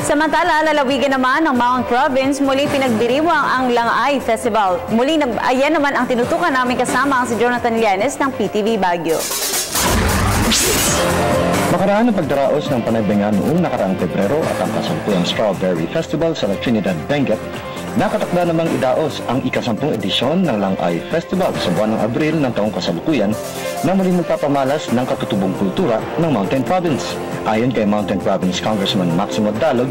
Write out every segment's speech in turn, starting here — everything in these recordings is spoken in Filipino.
Samantala, lalawigan naman ng Mount Province, muli pinagdiriwang ang Langay Festival. Muli, ayan naman ang tinutukan namin kasama ang si Jonathan Llanes ng PTV Baguio. Makaraan ang pagdaraos ng panagbenga noong nakaraang Pebrero at ang kasampuyang Strawberry Festival sa Trinidad, Benguet, nakatakda namang idaos ang ika-10 edisyon ng Langay Festival sa buwan ng Abril ng taong kasalukuyan na muling magpapamalas ng katutubong kultura ng Mountain Province. Ayon kay Mountain Province Congressman Maximo Dalog,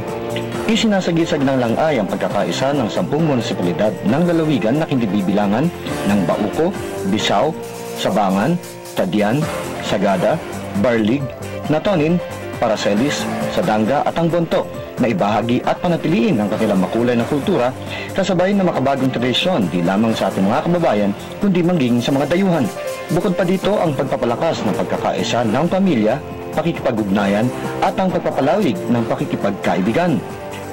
isinasagisag ng Langay ang pagkakaisa ng 10 munisipalidad ng lalawigan na kinibibilangan ng Bauco, Bisao, Sabangan, Tadian, Sagada, Barlig, Natonin, Paracelis, Sadanga at ang Bonto na ibahagi at panatiliin ang kanilang makulay na kultura kasabay na makabagong tradisyon di lamang sa ating mga kababayan kundi maging sa mga dayuhan. Bukod pa dito ang pagpapalakas ng pagkakaisa ng pamilya, pakikipag-ugnayan at ang pagpapalawig ng pakikipagkaibigan.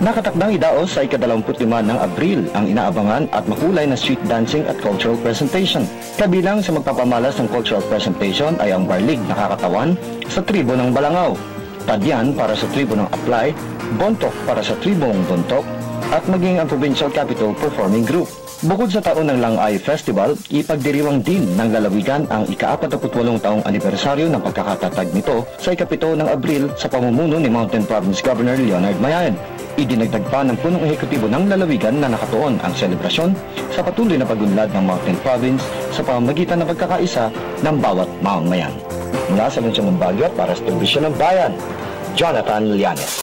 Nakatakdang idaos sa ika-25 ng Abril ang inaabangan at makulay na street dancing at cultural presentation. Kabilang sa magpapamalas ng cultural presentation ay ang Barlig na kakatawan sa tribo ng Balangaw, Tadyan para sa tribo ng Aplay, Bontok para sa tribong Bontok, at maging ang Provincial Capital Performing Group. Bukod sa taon ng Langay Festival, ipagdiriwang din ng lalawigan ang ika-48 taong anibersaryo ng pagkakatatag nito sa ika-7 ng Abril sa pamumuno ni Mountain Province Governor Leonard Mayan. Idinagdag pa ng punong ehekutibo ng lalawigan na nakatuon ang selebrasyon sa patuloy na pagunlad ng Mountain Province sa pamamagitan ng pagkakaisa ng bawat mamamayan. Mula sa Lungsod ng Baguio para sa Telebisyon ng Bayan, Jonathan Llanes.